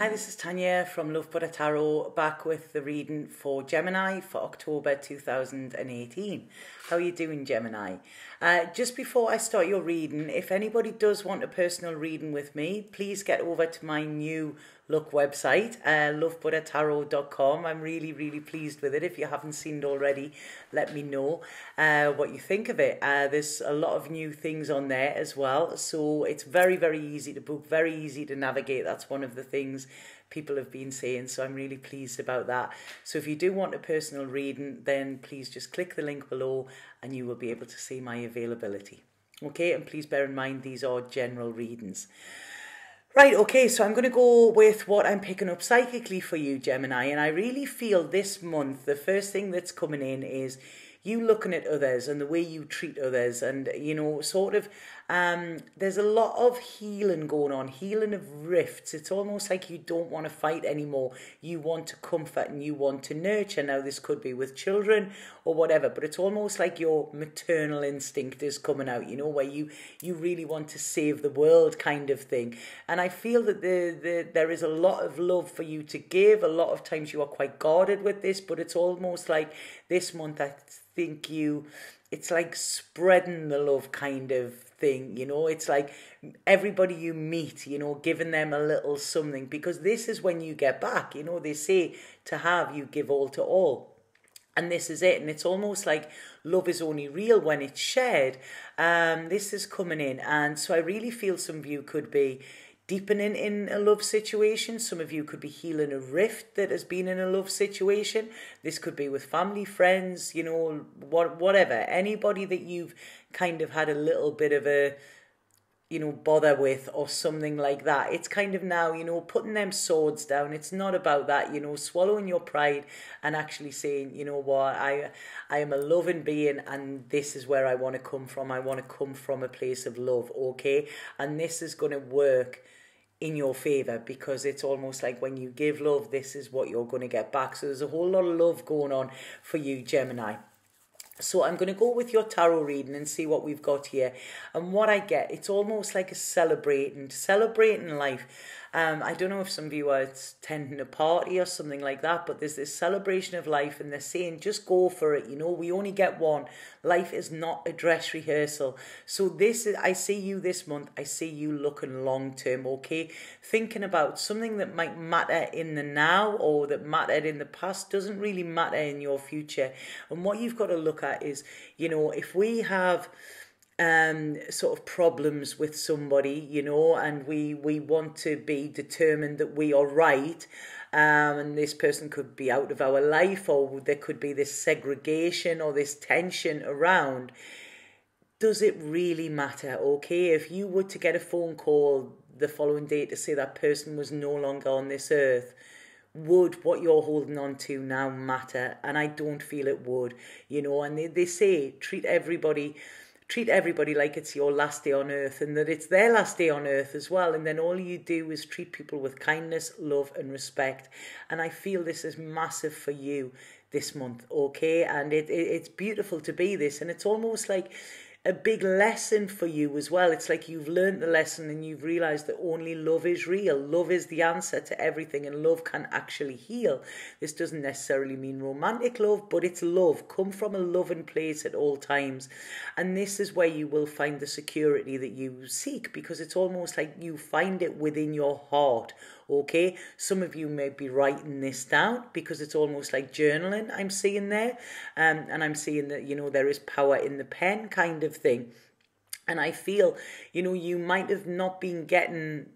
Hi, this is Tanya from Love Buddha Tarot, back with the reading for Gemini for October 2018. How are you doing, Gemini? Just before I start your reading, if anybody does want a personal reading with me, please get over to my new look website, lovebuddhatarot.com. I'm really pleased with it. If you haven't seen it already, let me know what you think of it. There's a lot of new things on there as well, so it's very easy to book, very easy to navigate. That's one of the things people have been saying, so I'm really pleased about that. So if you do want a personal reading, then please just click the link below and you will be able to see my availability. Okay, and please bear in mind these are general readings. Right, okay, so I'm going to go with what I'm picking up psychically for you, Gemini, and I really feel this month the first thing that's coming in is you looking at others and the way you treat others, and there's a lot of healing going on, healing of rifts. It's almost like you don't want to fight anymore. You want to comfort and you want to nurture. Now this could be with children or whatever, but it's almost like your maternal instinct is coming out, where you really want to save the world kind of thing. And I feel that there is a lot of love for you to give. A lot of times you are quite guarded with this, but it's almost like this month I think it's like spreading the love kind of thing, it's like everybody you meet, giving them a little something, because this is when you get back, they say to have, you give all to all. And this is it. And it's almost like love is only real when it's shared. This is coming in. And so I really feel some of you could be deepening in a love situation. Some of you could be healing a rift that has been in a love situation. This could be with family, friends, whatever. Anybody that you've kind of had a little bit of a, bother with or something like that. It's kind of now, putting them swords down. It's not about that, swallowing your pride and actually saying, what, I am a loving being and this is where I want to come from. I want to come from a place of love, okay? And this is going to work in your favor, because it's almost like when you give love, this is what you're going to get back. So there's a whole lot of love going on for you, Gemini. So I'm going to go with your tarot reading and see what we've got here. And what I get, it's almost like a celebrating life. I don't know if some of you are attending a party or something like that, but there's this celebration of life and they're saying, just go for it. We only get one. Life is not a dress rehearsal. So I see you this month. I see you looking long term, okay? Thinking about something that might matter in the now or that mattered in the past doesn't really matter in your future. And what you've got to look at is, if we have sort of problems with somebody, and we want to be determined that we are right, and this person could be out of our life, or there could be this segregation or this tension around. Does it really matter? Okay, if you were to get a phone call the following day to say that person was no longer on this earth, would what you're holding on to now matter? And I don't feel it would, and they say treat everybody like it's your last day on earth, and that it's their last day on earth as well. And then all you do is treat people with kindness, love and respect. And I feel this is massive for you this month, okay? And it's beautiful to be this, and it's almost like a big lesson for you as well. It's like you've learned the lesson and you've realized that only love is real. Love is the answer to everything, and love can actually heal. This doesn't necessarily mean romantic love, but it's love. Come from a loving place at all times. And this is where you will find the security that you seek, because it's almost like you find it within your heart. Okay, some of you may be writing this down because it's almost like journaling I'm seeing there, and I'm seeing that there is power in the pen kind of thing. And I feel you might have not been getting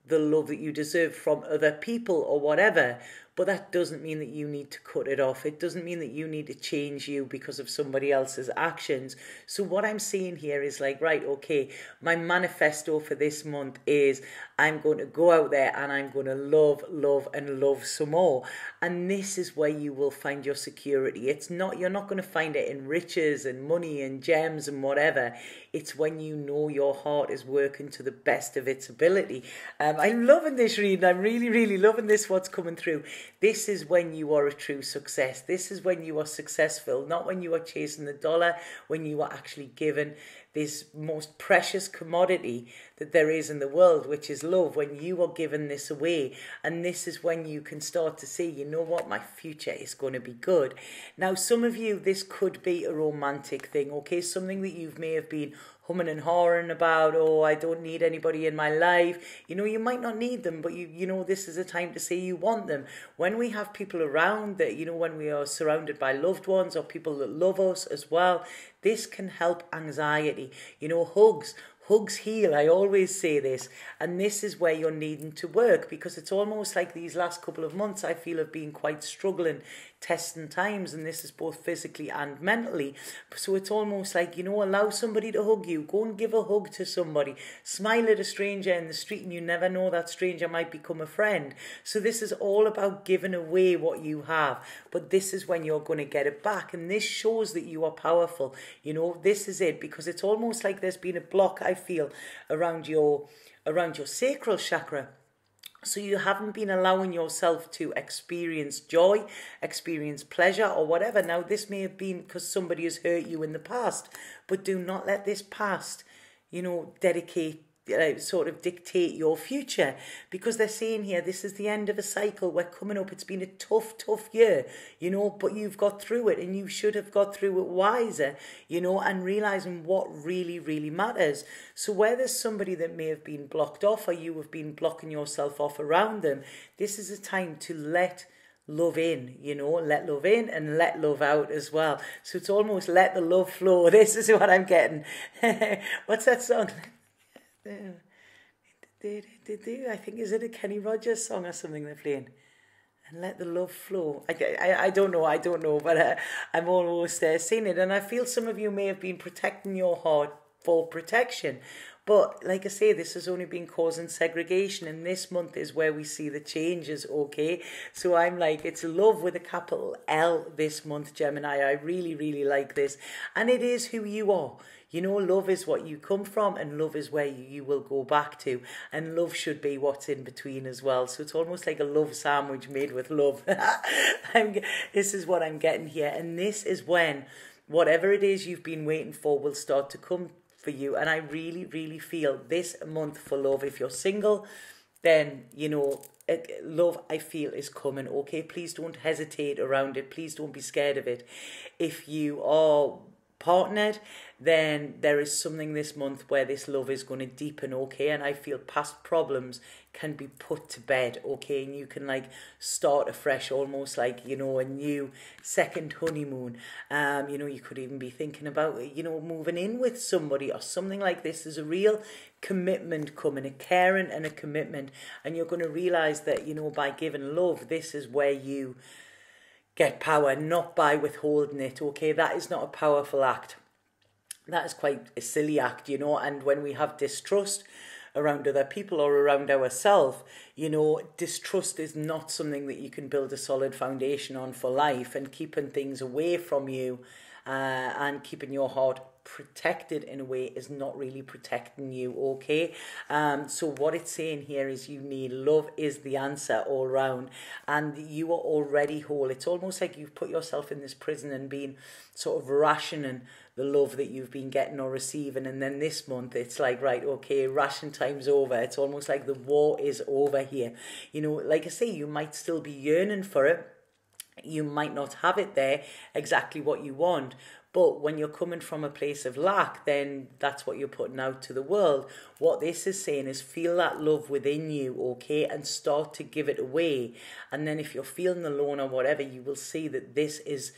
the love that you deserve from other people or whatever, but that doesn't mean that you need to cut it off. It doesn't mean that you need to change you because of somebody else's actions. So what I'm seeing here is like, right, okay, my manifesto for this month is I'm going to go out there and I'm going to love and love some more. And this is where you will find your security. You're not going to find it in riches and money and gems and whatever. It's when you know your heart is working to the best of its ability. I'm loving this reading. I'm really loving this, what's coming through. This is when you are a true success. This is when you are successful, not when you are chasing the dollar, when you are actually given. this most precious commodity that there is in the world, which is love, when you are giving this away. And this is when you can start to see, you know what, my future is going to be good. Now, some of you, this could be a romantic thing, okay? Something that you may have been humming and hawing about. Oh, I don't need anybody in my life. You know, you might not need them, but you know, this is a time to say you want them. When we have people around that, you know, when we are surrounded by loved ones or people that love us as well, this can help anxiety. You know, hugs heal. I always say this, and this is where you're needing to work, because it's almost like these last couple of months I feel have been quite struggling, testing times, and this is both physically and mentally. So it's almost like, you know, allow somebody to hug you. Go and give a hug to somebody. Smile at a stranger in the street, and you never know, that stranger might become a friend. So this is all about giving away what you have, but this is when you're going to get it back, and this shows that you are powerful. You know, this is it, because it's almost like there's been a block, I feel, around your sacral chakra. So you haven't been allowing yourself to experience joy, experience pleasure or whatever. Now, this may have been because somebody has hurt you in the past, but do not let this past, you know, sort of dictate your future, because they're saying here, this is the end of a cycle. We're coming up. It's been a tough year, you know, but you've got through it, and you should have got through it wiser, you know, and realizing what really, really matters. So where there's somebody that may have been blocked off, or you have been blocking yourself off around them, this is a time to let love in, you know, let love in and let love out as well. So it's almost let the love flow. This is what I'm getting. What's that song? I think, is it a Kenny Rogers song or something they're playing? And let the love flow. I don't know, but I'm almost seeing it. And I feel some of you may have been protecting your heart for protection. But like I say, this has only been causing segregation, and this month is where we see the changes, okay? So I'm like, it's love with a capital L this month, Gemini. I really, really like this. And it is who you are. You know, love is what you come from, and love is where you will go back to. And love should be what's in between as well. So it's almost like a love sandwich made with love. This is what I'm getting here. And this is when whatever it is you've been waiting for will start to come for you. And I really, really feel this month for love. If you're single, then, you know, love, I feel, is coming, okay? Please don't hesitate around it. Please don't be scared of it. If you are partnered, then there is something this month where this love is going to deepen, okay? And I feel past problems can be put to bed, okay? And you can like start afresh, almost like, you know, a new second honeymoon. You know, you could even be thinking about, you know, moving in with somebody or something like this. There's a real commitment coming, a caring and a commitment. And you're going to realize that, you know, by giving love, this is where you get power, not by withholding it, okay? That is not a powerful act. That is quite a silly act, you know. And when we have distrust around other people or around ourselves, you know, distrust is not something that you can build a solid foundation on for life. And keeping things away from you and keeping your heart protected in a way is not really protecting you, okay? So what it's saying here is you need love is the answer all round, and you are already whole. It's almost like you've put yourself in this prison and been sort of rationing the love that you've been getting or receiving, and then this month it's like, right, okay, ration time's over. It's almost like the war is over here. You know, like I say, you might still be yearning for it. You might not have it there exactly what you want, but when you're coming from a place of lack, then that's what you're putting out to the world. What this is saying is feel that love within you, okay, and start to give it away. And then if you're feeling alone or whatever, you will see that this is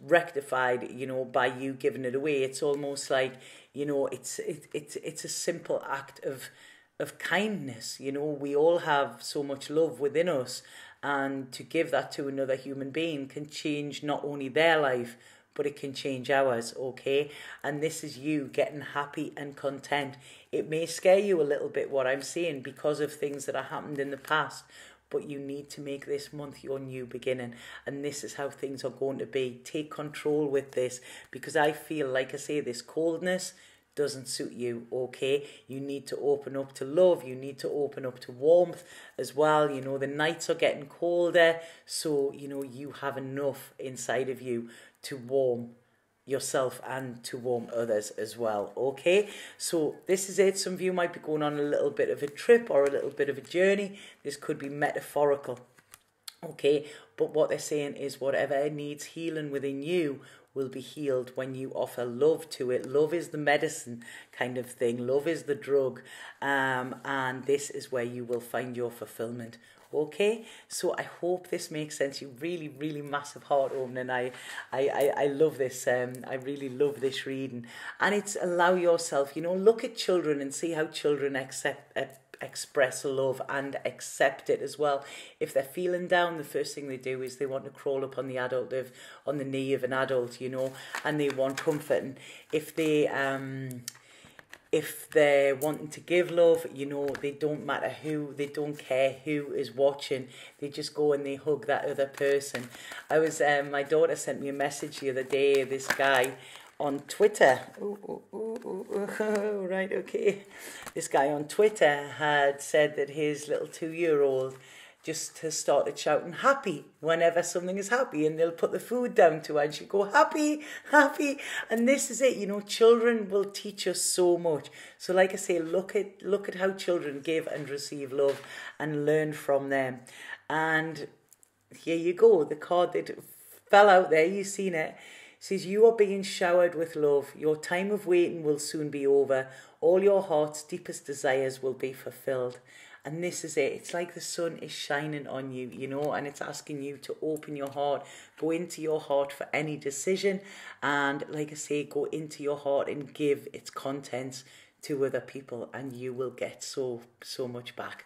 rectified, you know, by you giving it away. It's almost like, you know, it's a simple act of kindness. You know, we all have so much love within us, and to give that to another human being can change not only their life, but it can change ours, okay? And this is you getting happy and content. It may scare you a little bit what I'm saying because of things that have happened in the past, but you need to make this month your new beginning. And this is how things are going to be. Take control with this, because I feel, like I say, this coldness doesn't suit you, okay? You need to open up to love. You need to open up to warmth as well. You know, the nights are getting colder, so, you know, you have enough inside of you to warm yourself and to warm others as well. Okay, so this is it. Some of you might be going on a little bit of a trip or a little bit of a journey. This could be metaphorical. Okay, but what they're saying is whatever needs healing within you will be healed when you offer love to it. Love is the medicine kind of thing. Love is the drug. And this is where you will find your fulfillment. Okay, so I hope this makes sense. You really, really massive heart opening. I love this. I really love this reading. And it's allow yourself, look at children and see how children express love and accept it as well. If they're feeling down, the first thing they do is they want to crawl up on the knee of an adult, and they want comfort. And if they're wanting to give love, they don't matter who, they don't care who is watching. They just go and they hug that other person. My daughter sent me a message the other day, this guy on Twitter. Right, okay. This guy on Twitter had said that his little 2-year-old just has started shouting happy whenever something is happy, and they'll put the food down to her and she'll go happy, happy. And this is it, children will teach us so much. So like I say, look at how children give and receive love and learn from them. And here you go, the card that fell out there, you've seen it. Says, you are being showered with love. Your time of waiting will soon be over. All your heart's deepest desires will be fulfilled. And this is it. It's like the sun is shining on you, and it's asking you to open your heart, go into your heart for any decision. And like I say, go into your heart and give its contents to other people, and you will get so much back.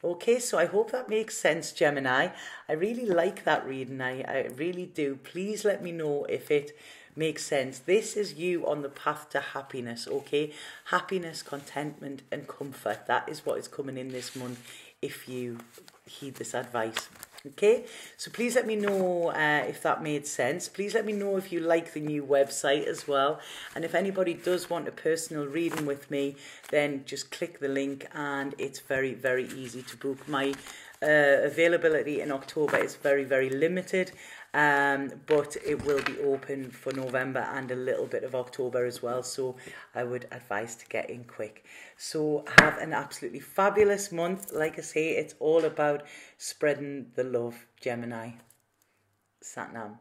Okay, so I hope that makes sense, Gemini. I really like that reading. I really do. Please let me know if it makes sense. This is you on the path to happiness, okay? Happiness, contentment, and comfort. That is what is coming in this month if you heed this advice. Okay, so please let me know if that made sense. Please let me know if you like the new website as well. And if anybody does want a personal reading with me, then just click the link, and it's very, very easy to book. My availability in October is very, very limited, but it will be open for November and a little bit of October as well. So I would advise to get in quick. So have an absolutely fabulous month. Like I say, it's all about spreading the love, Gemini. Satnam.